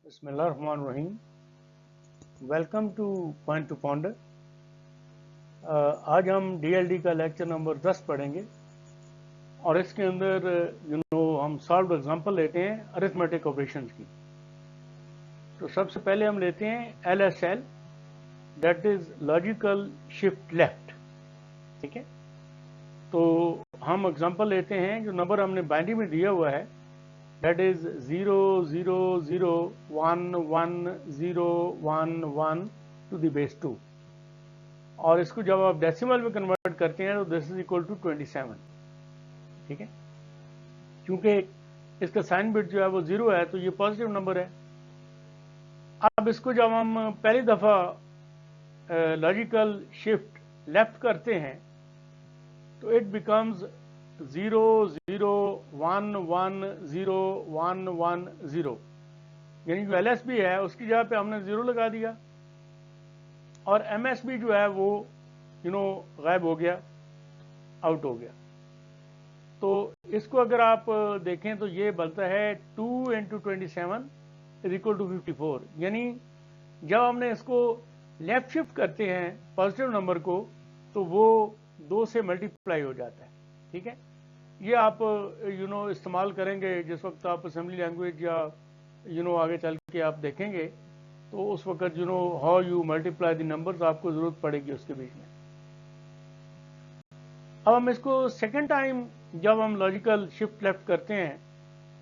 बिस्मिल्लाहिर्रहमानिर्रहीम। Welcome two point two ponder. आज हम डीएलडी का लेक्चर नंबर 10 पढ़ेंगे और इसके अंदर हम सॉल्व एग्जांपल लेते हैं अरिथमेटिक ऑपरेशंस की। तो सबसे पहले हम लेते हैं LSL, that is logical shift left. ठीक है, तो हम एग्जांपल लेते हैं, जो नंबर हमने बाइनरी में दिया हुआ है that is 0 0 0 1 1 0 1 1 to the base 2, और इसको जब आप डेसिमल में कन्वर्ट करते हैं तो दिस इज इक्वल टू 27। ठीक है, क्योंकि इसका साइन बिट जो है वो 0 है तो ये पॉजिटिव नंबर है। अब इसको जब हम पहली दफा लॉजिकल शिफ्ट लेफ्ट करते हैं तो इट बिकम्स 0 0 1 1 0 1 1 0, यानी जो एलएसबी है उसकी जगह पे हमने 0 लगा दिया और एमएसबी जो है वो गायब हो गया, आउट हो गया। तो इसको अगर आप देखें तो ये बनता है 2 × 27 इज इक्वल टू 54, यानी जब हमने इसको लेफ्ट शिफ्ट करते हैं पॉजिटिव नंबर को तो वो 2 से मल्टीप्लाई हो जाता है। ठीक है, ये आप इस्तेमाल करेंगे जिस वक्त आप असेंबली लैंग्वेज या आगे चल के आप देखेंगे तो उस वक्त how you multiply the numbers आपको जरूरत पड़ेगी उसके बीच में। अब हम इसको सेकेंड टाइम जब हम लॉजिकल शिफ्ट लेफ्ट करते हैं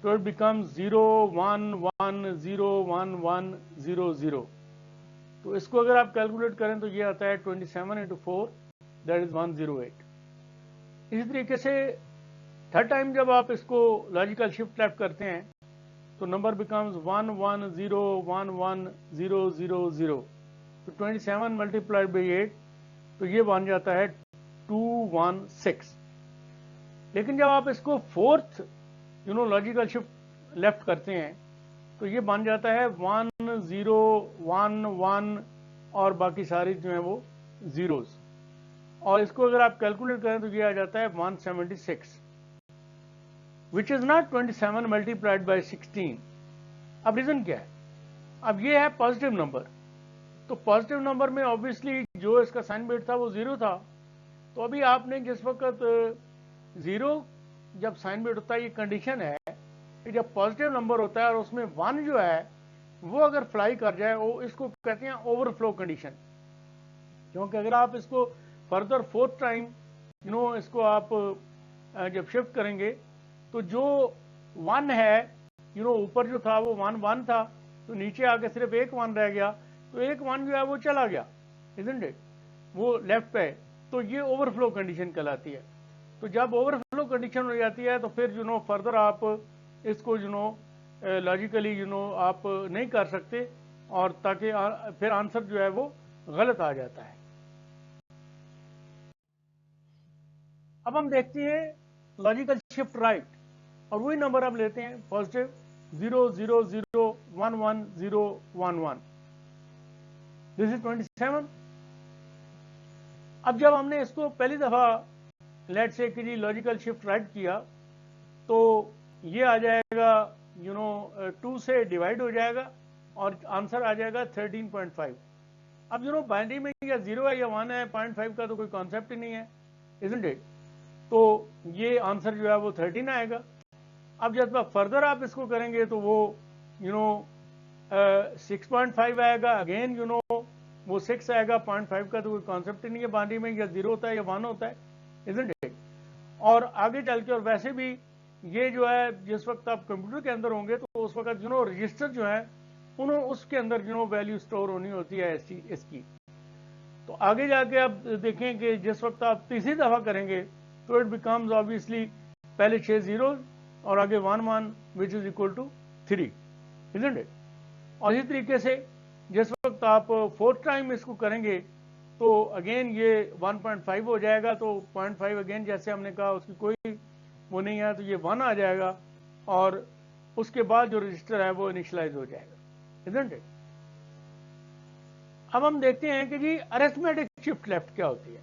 तो इट बिकम्स 0 1 1 0 1 1 0 0। तो इसको अगर आप कैलकुलेट करें तो ये आता है 27 × 4, दैट इज 108। इसी तरीके से थर्ड टाइम जब आप इसको लॉजिकल शिफ्ट लेफ्ट करते हैं तो नंबर बिकम्स 1 1 0 1 1 0 0 0। तो 27 मल्टीप्लाइड बाई 8 तो ये बन जाता है 216। लेकिन जब आप इसको फोर्थ लॉजिकल शिफ्ट लेफ्ट करते हैं तो ये बन जाता है 1 0 1 1 और बाकी सारी जो है वो जीरोस, और इसको अगर आप कैलकुलेट करें तो ये आ जाता है 176, which is not 27 multiplied by 16। अब रीजन क्या है? अब ये है पॉजिटिव नंबर, तो पॉजिटिव नंबर में ऑब्वियसली जो इसका साइन बिट था वो 0 था। तो अभी आपने जिस वक्त 0 जब साइन बिट होता है, ये कंडीशन है कि जब पॉजिटिव नंबर होता है और उसमें 1 जो है वो अगर फ्लाई कर जाए, वो इसको कहते हैं ओवरफ्लो कंडीशन। क्योंकि अगर आप इसको फर्दर फोर्थ टाइम इसको आप जब शिफ्ट करेंगे तो जो 1 है ऊपर जो था वो 1 1 था, तो नीचे आके सिर्फ एक 1 रह गया, तो एक 1 जो है वो चला गया, इजंट इट, वो लेफ्ट पे। तो ये ओवरफ्लो कंडीशन कहलाती है। तो जब ओवरफ्लो कंडीशन हो जाती है तो फिर फर्दर आप इसको लॉजिकली आप नहीं कर सकते, और ताकि फिर आंसर जो है वो गलत आ जाता है। अब हम देखते हैं लॉजिकल शिफ्ट राइट, और वही नंबर अब लेते हैं पॉजिटिव 0 0 0 1 1 0 1 1, दिस इज 27। अब जब हमने इसको पहली दफा लेट से कि जी लॉजिकल शिफ्ट राइट किया तो ये आ जाएगा 2 से डिवाइड हो जाएगा और आंसर आ जाएगा 13.5। अब बाइनरी में या 0 है या 1 है, 0.5 का तो कोई कॉन्सेप्ट ही नहीं है, इजंट इट। तो ये आंसर जो है वो 13 आएगा। अब जब फर्दर आप इसको करेंगे तो वो 6.5 आएगा, अगेन वो 6 आएगा, 0.5 का तो कोई कॉन्सेप्ट ही नहीं है बाइनरी में, या 0 होता है या 1 होता है, इजंट इट। और आगे चल के, और वैसे भी ये जो है जिस वक्त आप कंप्यूटर के अंदर होंगे तो उस वक्त रजिस्टर जो है उसके अंदर वैल्यू स्टोर होनी होती है इसकी। तो आगे जाके आप देखें कि जिस वक्त आप तीसरी दफा करेंगे तो इट बिकम्स ऑब्वियसली पहले 6 जीरो और आगे 1 1 which is equal to 3, isn't it. और इसी तरीके से जिस वक्त आप फोर्थ टाइम इसको करेंगे तो अगेन ये 1.5 हो जाएगा, तो 0.5 अगेन जैसे हमने कहा उसकी कोई वो नहीं है, तो ये 1 आ जाएगा और उसके बाद जो रजिस्टर है वो इनिशियलाइज हो जाएगा, इजंट इट। अब हम देखते हैं कि जी अरिथमेटिक शिफ्ट लेफ्ट क्या होती है।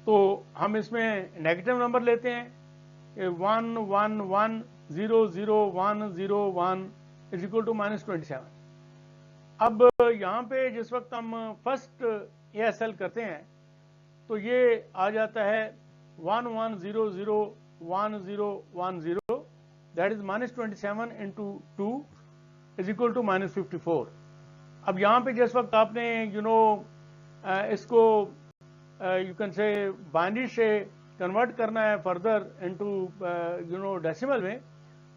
तो हम इसमें नेगेटिव नंबर लेते हैं 1 1 1 0 0 1 0 1 इज इक्वल टू -27। अब यहाँ पे जिस वक्त हम फर्स्ट ASL करते हैं तो ये आ जाता है 11001010, that is -27 into 2 is equal to -54। अब यहाँ पे जिस वक्त आपने इसको यू कैन से बाइनरी से कन्वर्ट करना है फर्दर इनटू डेसिमल में,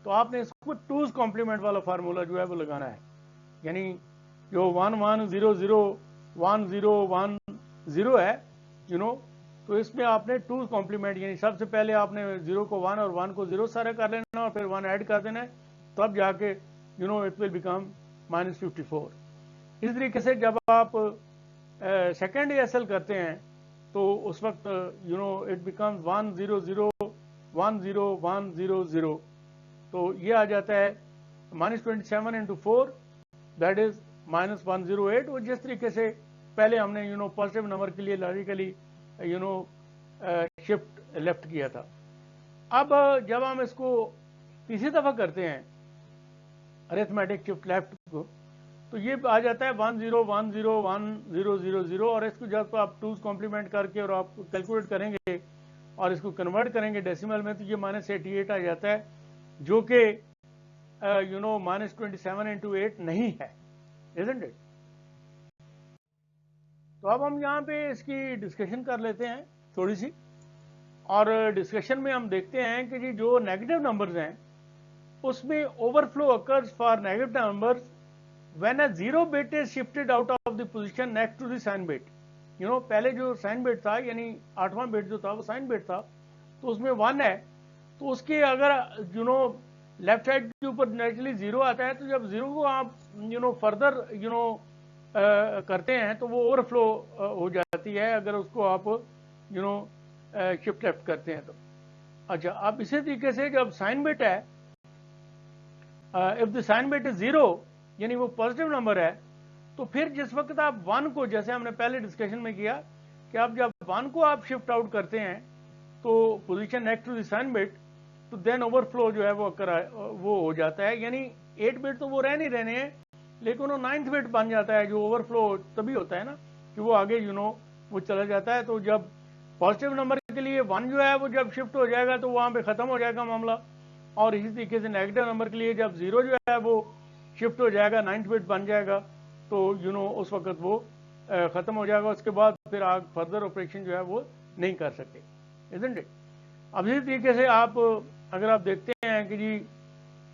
तो आपने इसको 2's कॉम्प्लीमेंट वाला फार्मूला जो है वो लगाना है। यानी जो 11001010 है तो इसमें आपने 2's कॉम्प्लीमेंट यानी सबसे पहले आपने 0 को 1 और 1 को 0 सारा कर लेना और फिर 1 ऐड कर देना है, तब जाके इट विल बिकम -54। इस तरीके से जब आप सेकेंड ASL करते हैं तो उस वक्त इट बिकम्स 10010100, तो ये आ जाता है -27 इंटू 4 दैट इज -108। और जिस तरीके से पहले हमने पॉजिटिव नंबर के लिए लॉजिकली शिफ्ट लेफ्ट किया था। अब जब हम इसको तीसरी दफा करते हैं अरिथमेटिक शिफ्ट लेफ्ट को, तो ये आ जाता है 10101000, और इसको जब आप 2's कॉम्प्लीमेंट करके और आप कैलकुलेट करेंगे और इसको कन्वर्ट करेंगे डेसिमल में, तो ये -88 आ जाता है, जो कि -27 इंटू 8 नहीं है, इजंट इट। तो अब हम यहाँ पे इसकी डिस्कशन कर लेते हैं थोड़ी सी, और डिस्कशन में हम देखते हैं कि जी जो नेगेटिव नंबर्स हैं उसमें overflow occurs for negative numbers when a 0 bit is shifted out of the position next to the sign bit. पहले जो साइन बिट था यानी 8वां बिट जो था वो साइन बिट था, तो उसमें 1 है, तो उसके अगर लेफ्ट साइड के ऊपर नेचुरली 0 आता है, तो जब 0 को आप फर्दर करते हैं तो वो ओवरफ्लो हो जाती है अगर उसको आप शिफ्ट लेफ्ट करते हैं तो। अच्छा, अब इसी तरीके से जब साइन बिट है, if the sign bit is 0 यानी वो पॉजिटिव नंबर है, तो फिर जिस वक्त आप 1 को, जैसे हमने पहले डिस्कशन में किया कि आप जब 1 को आप शिफ्ट आउट करते हैं तो position next to the sign bit, तो देन ओवरफ्लो जो है वो हो जाता है। यानी 8 बिट तो वो रह नहीं रहने हैं, लेकिन वो 9th बिट बन जाता है। जो ओवरफ्लो तभी होता है ना कि वो आगे वो चला जाता है। तो जब पॉजिटिव नंबर के लिए 1 जो है वो जब शिफ्ट हो जाएगा तो वहां पे खत्म हो जाएगा मामला, और इसी तरीके से नेगेटिव नंबर के लिए जब 0 जो है वो शिफ्ट हो जाएगा, 9th बिट बन जाएगा, तो उस वक्त वो खत्म हो जाएगा। उसके बाद फिर आगे फर्दर ऑपरेशन जो है वो नहीं कर सकते, इजंट इट। अब इसी तरीके से आप अगर आप देखते हैं कि जी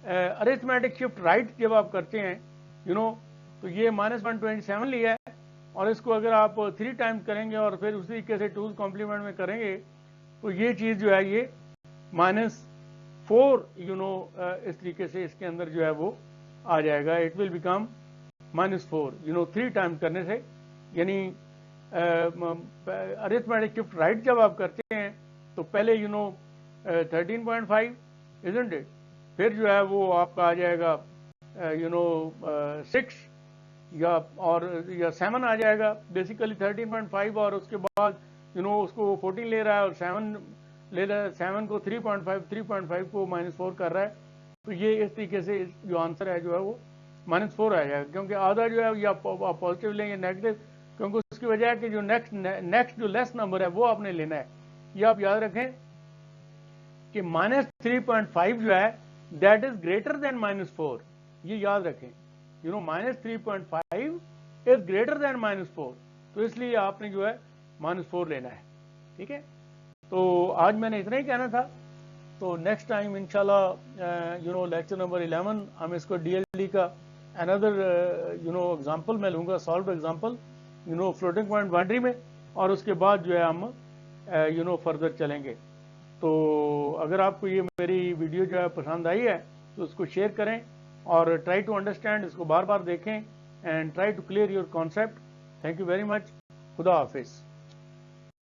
अरिथमेटिक शिफ्ट राइट जब आप करते हैं तो ये -127 लिया है, और इसको अगर आप 3 टाइम्स करेंगे और फिर उसी तरीके से 2's कॉम्प्लीमेंट में करेंगे, तो ये चीज़ जो है ये -4 इस तरीके से इसके अंदर जो है वो आ जाएगा। इट विल बिकम -4 3 टाइम्स करने से। यानी अरिथमेटिक शिफ्ट राइट जब आप करते हैं तो पहले 13.5 इजंट इट, फिर जो है वो आपका आ जाएगा 6 या 7 आ जाएगा, बेसिकली 13.5, और उसके बाद उसको 14 ले रहा है और 7 ले रहा है, 7 को 3.5 को -4 कर रहा है। तो ये इस तरीके से जो आंसर है जो है वो -4 आ जाएगा, क्योंकि आधा जो है या पॉजिटिव लेंगे नेगेटिव, क्योंकि उसकी वजह है कि जो नेक्स्ट जो लेस नंबर है वो आपने लेना है। ये आप याद रखें कि -3.5 जो है दैट इज ग्रेटर देन -4, ये याद रखें। -3.5 इज ग्रेटर देन -4, तो इसलिए आपने जो है -4 लेना है, ठीक है। तो आज मैंने इतना ही कहना था। तो नेक्स्ट टाइम इंशाल्लाह लेक्चर नंबर 11 हम इसको DLD का अनदर एग्जांपल मैं लूँगा, solve example floating point boundary में, और उसके बाद जो है हम फर्दर चलेंगे। तो अगर आपको ये मेरी वीडियो जो है पसंद आई है तो उसको शेयर करें और ट्राई टू अंडरस्टैंड, इसको बार बार देखें and try to clear your concept. Thank you very much. खुदा हाफिज़।